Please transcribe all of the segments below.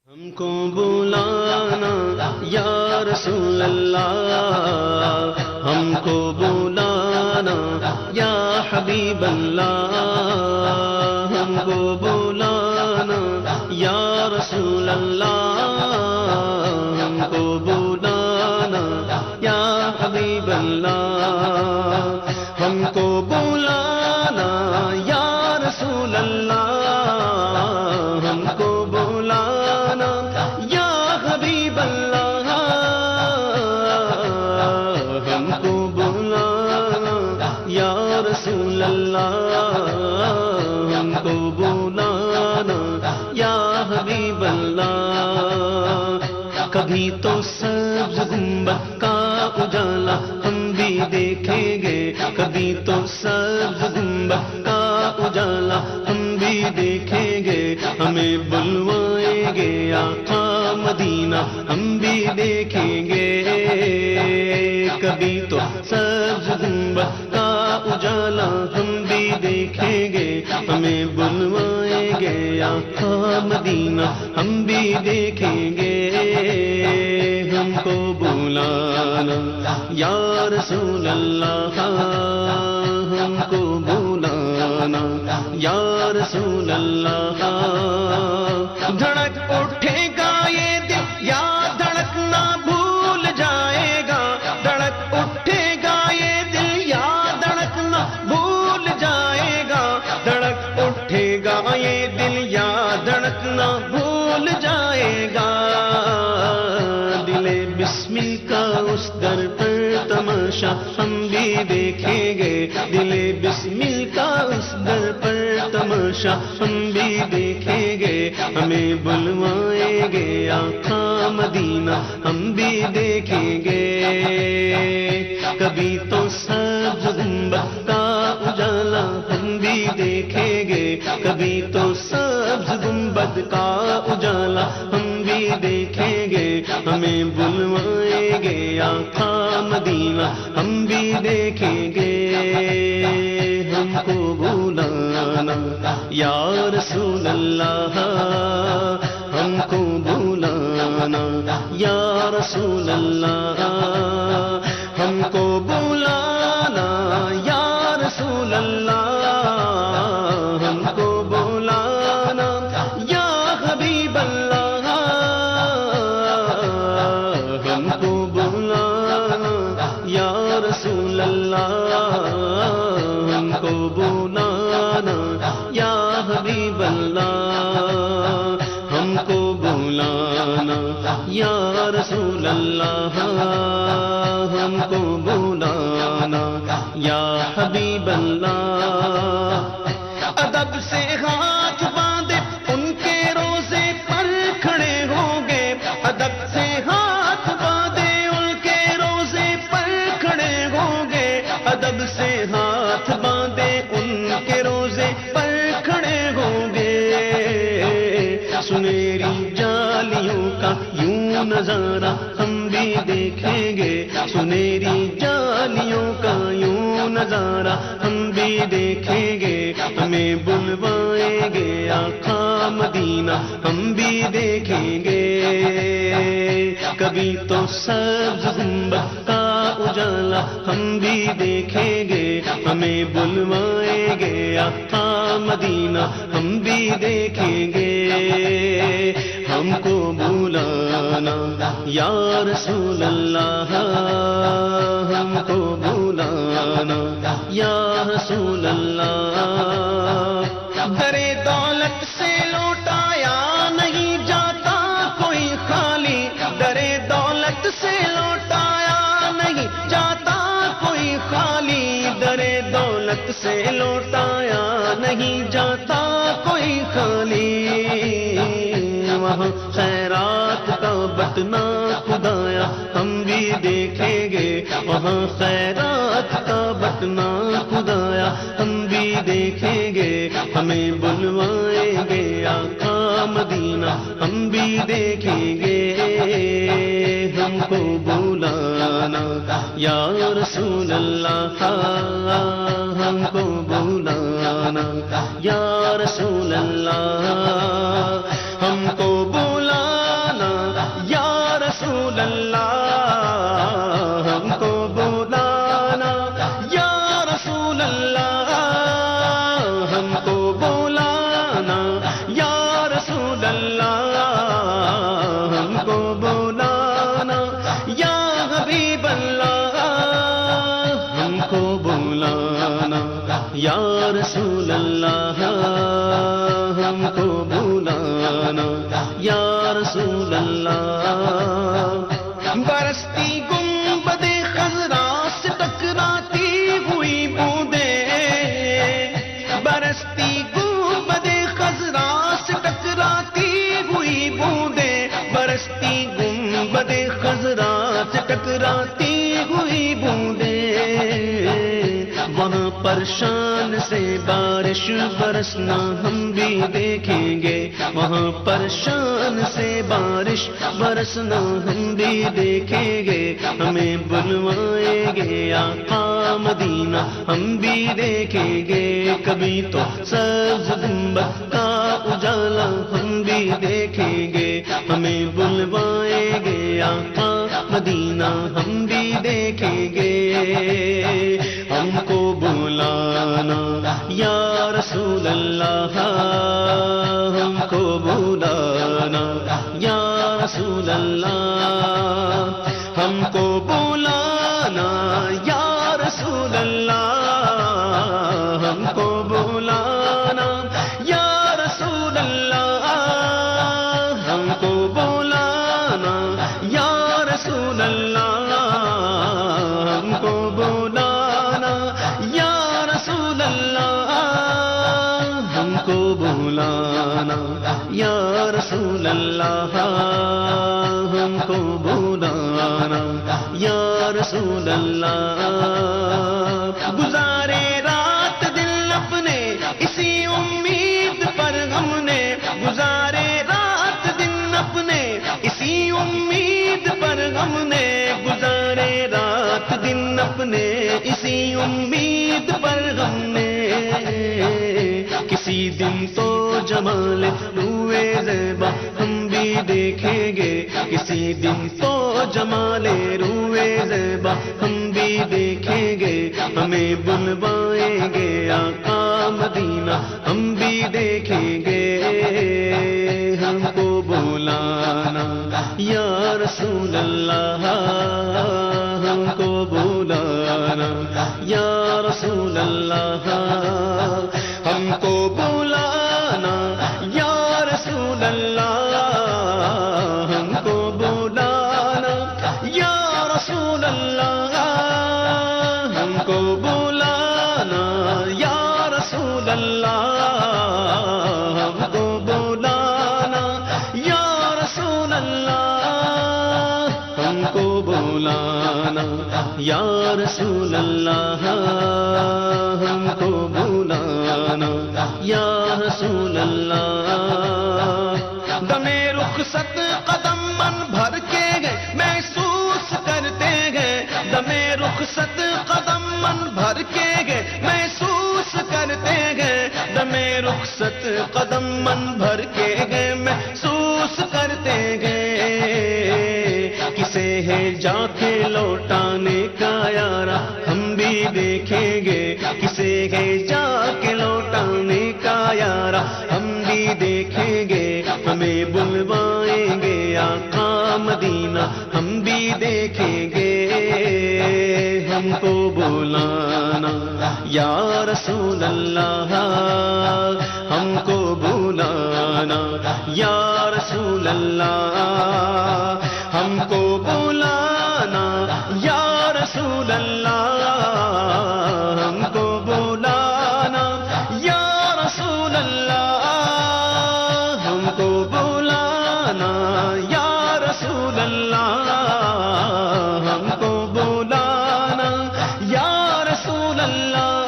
ہم کو بلانا یا رسول اللہ، ہم کو بلانا یا حبیب اللہ، ہم کو بلانا یا رسول اللہ، ہم کو بلانا یا حبیب اللہ، ہم کو بلانا یا رسول اللہ، ہم کو بلانا یا حبیب اللہ، ہم کو بلانا یا رسول اللہ، ہم کو بلانا یا حبیب اللہ۔ کبھی تو سبز گنبد کا اجالا ہم بھی دیکھیں گے، کبھی تو سبز گنبد کا اجالا ہم بھی دیکھیں گے، ہمیں بلوائیں گے آقا مدینہ ہم بھی دیکھیں گے، کبھی تو سبز گنبد کا اجالا ہم بھی دیکھیں گے، ہمیں بلوائیں گے آقا مدینہ ہم بھی دیکھیں گے، ہم کو بلانا یا رسول اللہ، ہم کو بلانا یا رسول اللہ۔ دھڑک اٹھے گا یہ دل یا دھڑکنا بھول جائے گا، دھڑک اٹھے گا یہ دل یا دھڑکنا بھول جائے گا، دھڑک اٹھے گا یہ دل یا دھڑکنا بھول جائے گا، دل بسمل کا اس در پر تماشا ہم بھی دیکھیں گے، دل بسمل کا اس در پر تماشا ہم بھی دیکھیں گے، ہمیں بلوائیں گے آقا مدینہ ہم بھی دیکھیں گے، کبھی تو سبز گنبد کا اجالا ہم بھی دیکھیں گے، کبھی تو سبز گنبد کا اجالا ہم بھی دیکھیں گے، ہمیں بلوائیں گے آقا مدینہ ہم بھی دیکھیں گے، ہم کو بلانا یا رسول اللہ، ہم کو بلانا یا رسول اللہ، ہم کو بلانا یا رسول اللہ، ہم کو بلانا یا حبیب اللہ، ہم کو بلانا یا رسول اللہ، ہم کو بلانا یا حبیب اللہ، ہم کو بلانا یا رسول اللہ، ہم کو بلانا یا حبیب اللہ۔ ادب سے ہاتھ باندھے ان کے روزے پر کھڑے ہوں گے، ادب سے ہاتھ باندھے ان کے روزے پر کھڑے ہوں گے، ادب سے ہاتھ باندھے ان کے روزے پر کھڑے ہوں گے، سنہری جالیوں کا یوں نظارہ ہم بھی دیکھیں گے، سنہری جالیوں کا یوں نظارہ ہم بھی دیکھیں گے، ہمیں بلوائیں گے آقا مدینہ ہم بھی دیکھیں گے، کبھی تو سبز گنبد کا اجالا ہم بھی دیکھیں گے، ہمیں بلوائیں گے آقا مدینہ ہم بھی دیکھیں گے، ہم کو بلانا یا رسول اللہ، ہم کو بلانا یا رسول اللہ۔ درے دولت سے لوٹایا نہیں جاتا کوئی خالی، درے دولت سے لوٹایا نہیں جاتا کوئی خالی، درے دولت سے لوٹایا نہیں جاتا کوئی خالی، وہاں خیرات کا بٹنا خدایا ہم بھی دیکھیں گے، وہاں خیرات کا بٹنا خدایا ہم بھی دیکھیں گے، ہمیں بلوائیں گے آقا مدینہ ہم بھی دیکھیں گے، ہم کو بلانا یا رسول اللہ، ہم کو بلانا یا رسول اللہ، ہم کو بلانا رسول اللہ ہم کو بلانا، یا رسول اللہ ہم کو بلانا، یا رسول اللہ ہم کو بلانا، یا حبیب اللہ ہم کو بلانا، یا رسول اللہ ہم کو بلانا، یا رسول اللہ۔ برستی گنبد خضرا سے ٹکراتی ہوئی بوندیں، برستی گنبد خضرا سے ٹکراتی ہوئی بوندیں، برستی گنبد خضرا سے ٹکراتی ہوئی بوندیں، وہاں پر شان سے بارش برسنا ہم بھی دیکھیں گے، وہاں پر شان سے بارش برسنا ہم بھی دیکھیں گے، ہمیں بلوائیں گے آقا مدینہ ہم بھی دیکھیں گے، کبھی تو سبز گنبد کا اجالا ہم بھی دیکھیں گے، ہمیں بلوائیں گے آقا مدینہ ہم بھی دیکھیں گے، ہم کو بلانا یا رسول اللہ ہم کو بلانا، یا رسول اللہ ہم کو بلانا، یا رسول اللہ ہم کو بلانا، یا رسول اللہ ہم کو بلانا، یا رسول اللہ ہم کو بلانا، یا رسول اللہ ہم کو بلانا، یا رسول اللہ ہم کو بلانا، یا رسول اللہ۔ گزارے رات دل اپنے اسی امید پر ہم نے، گزارے رات دن اپنے اسی امید پر ہم نے، گزارے رات دن اپنے اسی امید پر ہم نے، کسی دن تو جمال روئے زیبا ہم بھی دیکھیں گے، کسی دن تو جمال روئے زیبا ہم بھی دیکھیں گے، ہمیں بلوائیں گے آقا مدینہ ہم بھی دیکھیں گے، ہم کو بلانا یا رسول اللہ ہم کو بلانا، یا رسول اللہ ہم کو بلانا، یا رسول اللہ ہم کو بلانا، یا رسول اللہ ہم کو بلانا، یا رسول اللہ ہم کو بلانا، یا رسول اللہ ہم کو بلانا، یا رسول اللہ ہم کو بلانا، یا رسول اللہ۔ دمِ رخصت قدم من بھر کے گئے محسوس کرتے گئے، دمِ رخصت قدم من بھر کے گئے محسوس کرتے گئے، دمِ رخصت قدم من بھر کے گئے محسوس کرتے گئے، کسے ہے جا کے لوٹانے کا یارا ہم بھی دیکھیں گے، کسے ہے جا کے لوٹانے کا یارا ہم بھی دیکھیں گے، ہمیں بلوائیں گے آقا مدینہ ہم بھی دیکھیں گے، ہم کو بلانا یا رسول اللہ ہم کو بلانا، یا رسول اللہ ہم کو بلانا، یا رسول اللہ ہم کو بلانا، یا رسول اللہ ہم کو بلانا، یا رسول اللہ ہم کو بلانا، یا رسول اللہ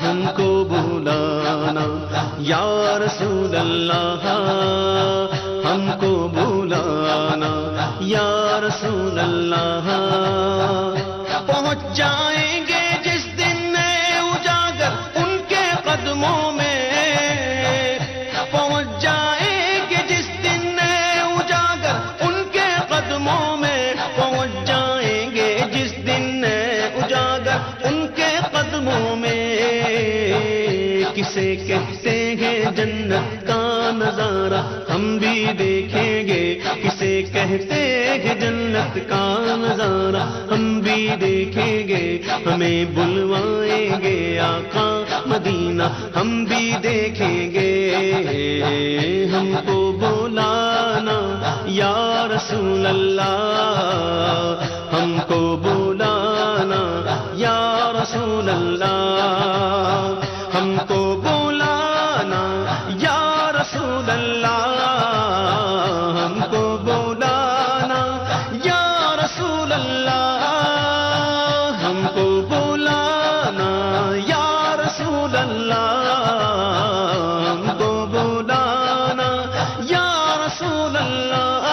ہم کو بلانا، یا رسول اللہ ہم کو بلانا، یا رسول اللہ۔ پہنچ جائیں گے جس دن نئے اجاگر ان کے قدموں میں، پہنچ جائیں گے جس دن نئے اجاگر ان کے کسے کہتے ہیں جنت کا نظارہ ہم بھی دیکھیں گے، کسے کہتے ہیں جنت کا نظارہ ہم بھی دیکھیں گے، ہمیں بلوائیں گے آقا مدینہ ہم بھی دیکھیں گے، ہم کو بلانا یا رسول اللہ، ہم کو بلانا یا رسول اللہ، ہم کو بلانا یا رسول اللہ، ہم کو بلانا یا رسول اللہ، ہم کو بلانا یا رسول اللہ، ہم کو بلانا یا رسول اللہ،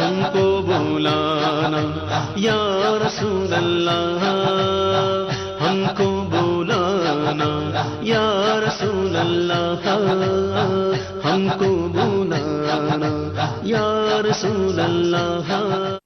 ہم کو بلانا یا رسول اللہ، ہم کو بلانا یا رسول اللہ، ہم کو بلانا یا رسول اللہ۔